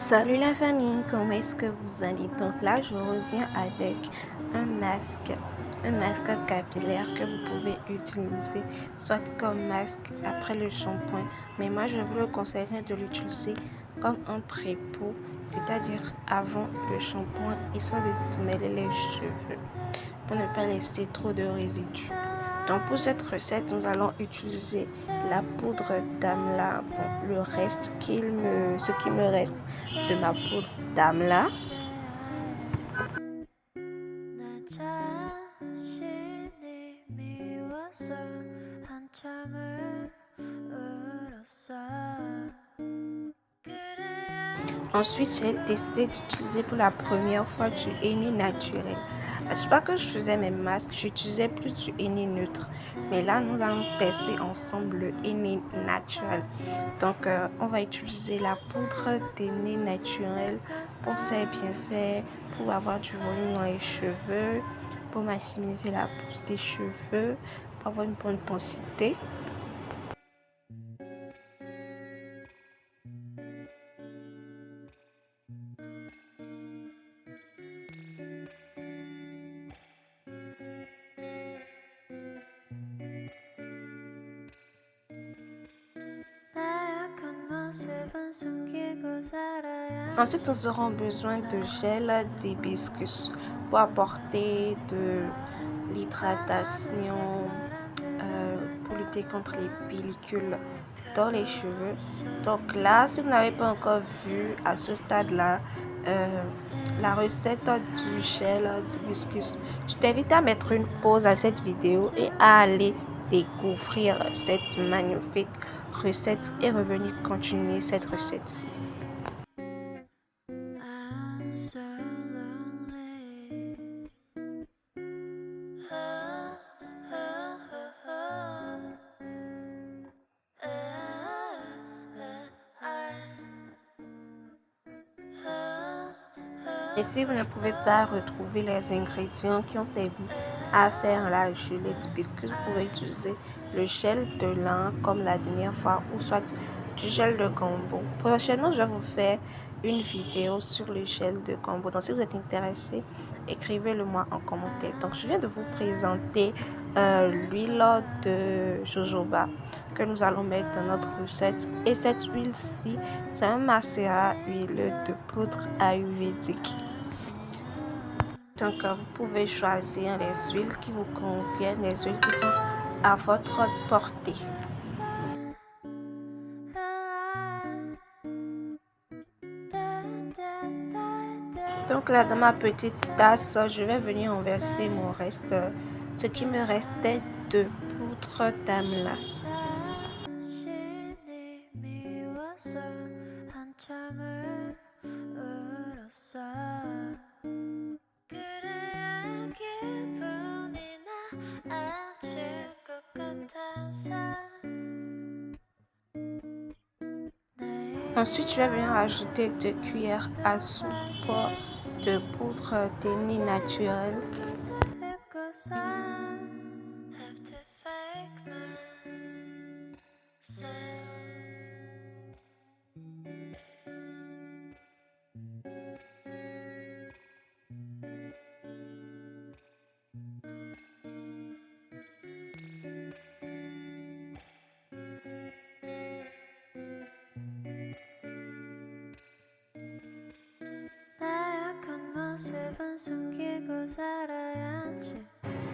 Salut la famille, comment est-ce que vous allez? Donc là, je reviens avec un masque capillaire que vous pouvez utiliser soit comme masque après le shampoing, mais moi je vous le conseillerais de l'utiliser comme un pré-pot, c'est-à-dire avant le shampoing, histoire de démêler les cheveux pour ne pas laisser trop de résidus. Donc pour cette recette, nous allons utiliser la poudre d'amla. Bon, ce qui me reste de ma poudre d'amla. Ensuite, j'ai décidé d'utiliser pour la première fois du henné naturel. À chaque fois que je faisais mes masques, j'utilisais plus du henné neutre. Mais là, nous allons tester ensemble le henné naturel. Donc, on va utiliser la poudre d'henné naturel pour ses bienfaits, pour avoir du volume dans les cheveux, pour maximiser la pousse des cheveux, pour avoir une bonne densité. Ensuite, nous aurons besoin de gel d'hibiscus pour apporter de l'hydratation, pour lutter contre les pellicules dans les cheveux. Donc là, si vous n'avez pas encore vu à ce stade-là la recette du gel d'hibiscus, je t'invite à mettre une pause à cette vidéo et à aller découvrir cette magnifique recette et revenir continuer cette recette-ci. Et si vous ne pouvez pas retrouver les ingrédients qui ont servi à faire la gelée d'hibiscus, vous pouvez utiliser le gel de lin comme la dernière fois ou soit du gel de gombo. Prochainement, je vais vous faire une vidéo sur le gel de gombo. Donc, si vous êtes intéressé, écrivez-le moi en commentaire. Donc, je viens de vous présenter l'huile de jojoba que nous allons mettre dans notre recette. Et cette huile-ci, c'est un macérat huileux de poudre ayurvédique. Donc, vous pouvez choisir les huiles qui vous conviennent, les huiles qui sont à votre portée. Donc là, dans ma petite tasse, je vais venir en verser mon reste, ce qui me restait de poudre d'amla. Ensuite, je vais venir ajouter 2 cuillères à soupe de poudre d'henné naturel.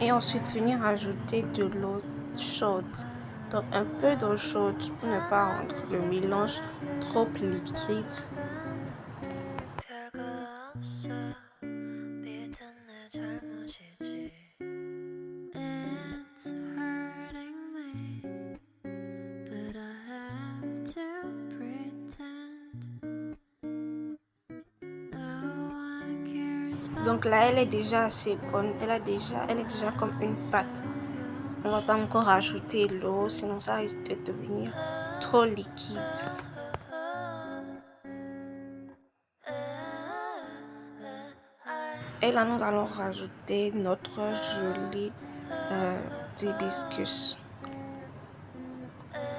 Et ensuite venir ajouter de l'eau chaude. Donc un peu d'eau chaude pour ne pas rendre le mélange trop liquide. Donc là, elle est déjà assez bonne. Elle est déjà comme une pâte. On va pas encore ajouter l'eau, sinon ça risque de devenir trop liquide. Et là, nous allons rajouter notre gelée d'hibiscus.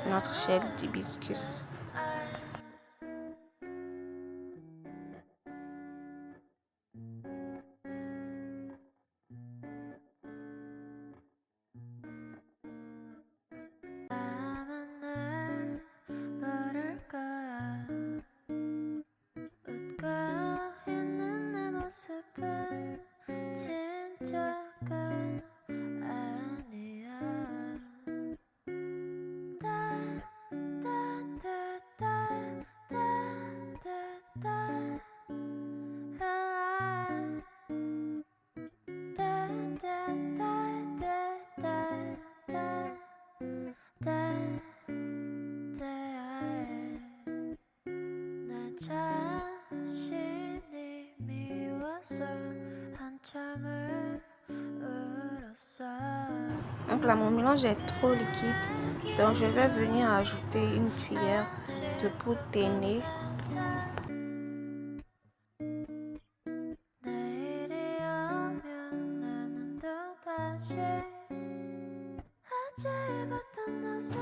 Notre gel d'hibiscus. Donc là, mon mélange est trop liquide. Donc je vais venir ajouter une cuillère de poudre d'aînée.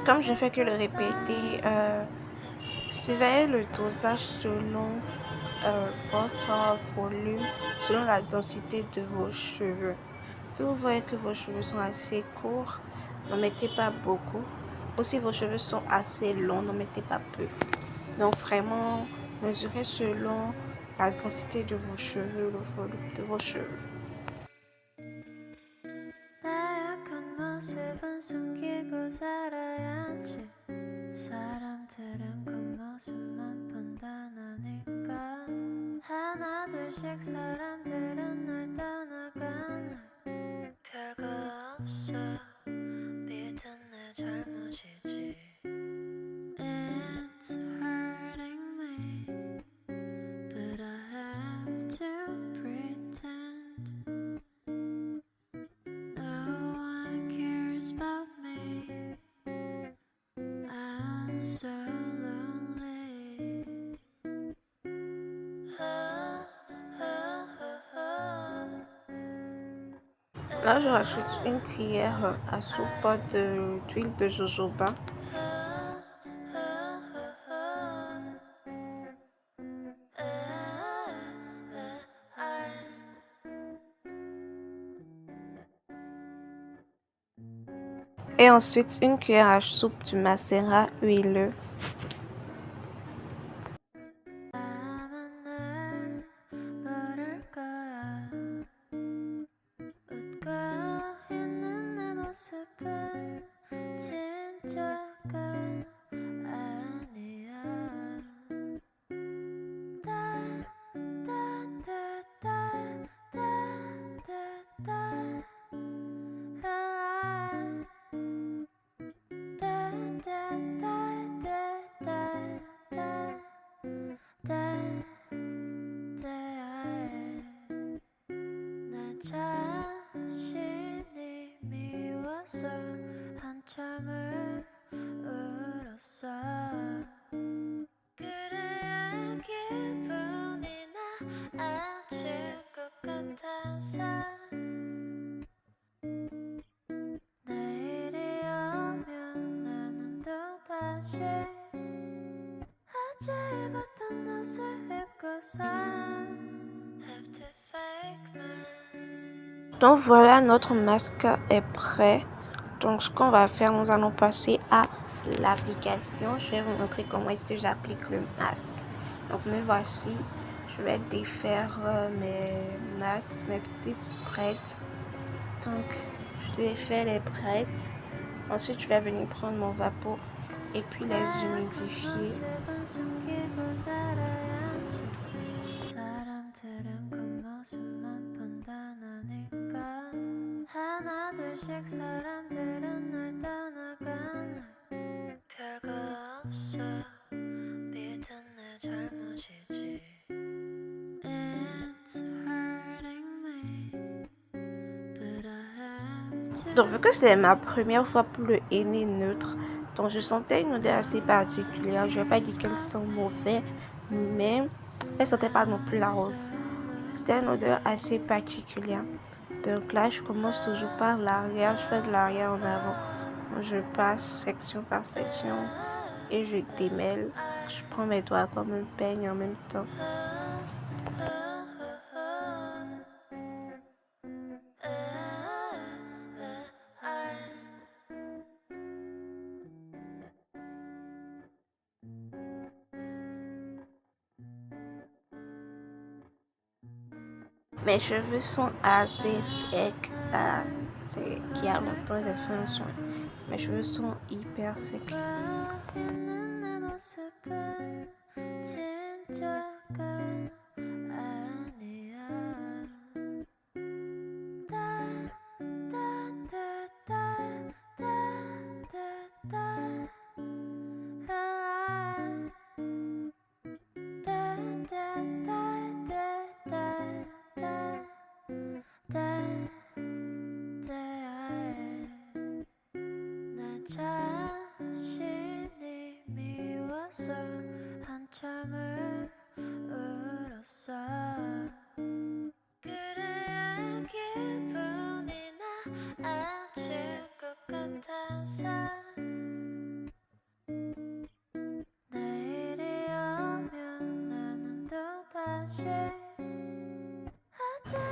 Comme je fais que le répéter, surveillez le dosage selon votre volume, selon la densité de vos cheveux. Si vous voyez que vos cheveux sont assez courts, n'en mettez pas beaucoup. Ou si vos cheveux sont assez longs, n'en mettez pas peu. Donc vraiment, mesurez selon la densité de vos cheveux, le volume de vos cheveux. Là, je rajoute une cuillère à soupe d'huile de jojoba. Et ensuite une cuillère à soupe du macérat huileux. Donc voilà, notre masque est prêt. Donc ce qu'on va faire, nous allons passer à l'application. Je vais vous montrer comment est-ce que j'applique le masque. Donc me voici. Je vais défaire mes nattes, mes petites prêtes. Donc je défais les prêtes. Ensuite je vais venir prendre mon vapeau et puis les humidifier. Donc vu que c'est ma première fois pour le henné neutre, donc je sentais une odeur assez particulière. Je vais pas dire qu'elle sent mauvais, mais elle sentait pas non plus la rose. C'était une odeur assez particulière. Donc là, je commence toujours par l'arrière. Je fais de l'arrière en avant. Donc, je passe section par section et je démêle. Je prends mes doigts comme un peigne en même temps. Mes cheveux sont assez secs. C'est qu'il y a longtemps j'ai fait un soin. Mes cheveux sont hyper secs.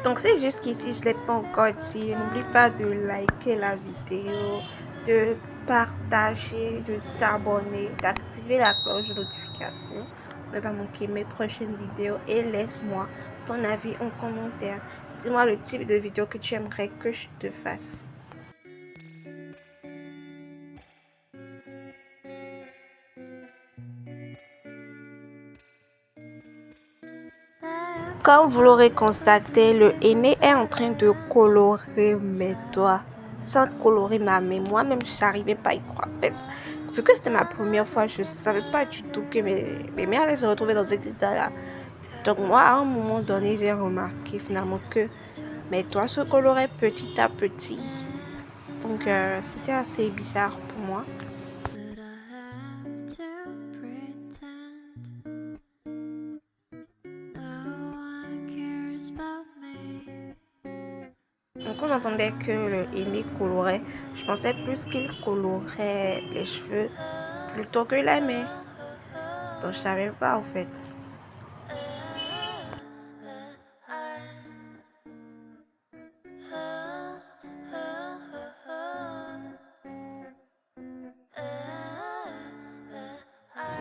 Donc c'est jusqu'ici, je ne l'ai pas encore dit. N'oublie pas de liker la vidéo, de partager, de t'abonner, d'activer la cloche de notification pour ne pas manquer mes prochaines vidéos et laisse-moi ton avis en commentaire. Dis-moi le type de vidéo que tu aimerais que je te fasse. Comme vous l'aurez constaté, le henné est en train de colorer mes doigts. Sans colorer ma main, moi-même, je n'arrivais pas à y croire. En fait, vu que c'était ma première fois, je ne savais pas du tout que mes mains allaient se retrouver dans cet état-là. Donc moi, à un moment donné, j'ai remarqué finalement que mes doigts se coloraient petit à petit. Donc c'était assez bizarre pour moi. Donc, quand j'entendais que le henné colorait, je pensais plus qu'il colorait les cheveux plutôt que les mains. Donc je savais pas en fait.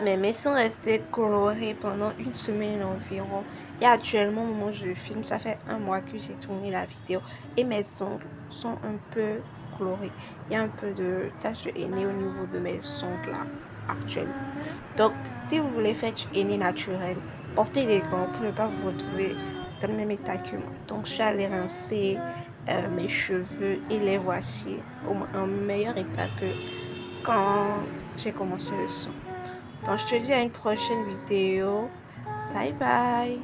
Mes mains sont restées colorées pendant une semaine environ. Et actuellement, au moment où je filme, ça fait un mois que j'ai tourné la vidéo. Et mes ongles sont un peu colorés. Il y a un peu de taches de henné au niveau de mes ongles là, actuellement. Donc, si vous voulez faire du henné naturel, portez des gants pour ne pas vous retrouver dans le même état que moi. Donc, je suis allée rincer mes cheveux et les voici en meilleur état que quand j'ai commencé le son. Donc je te dis à une prochaine vidéo. Bye bye.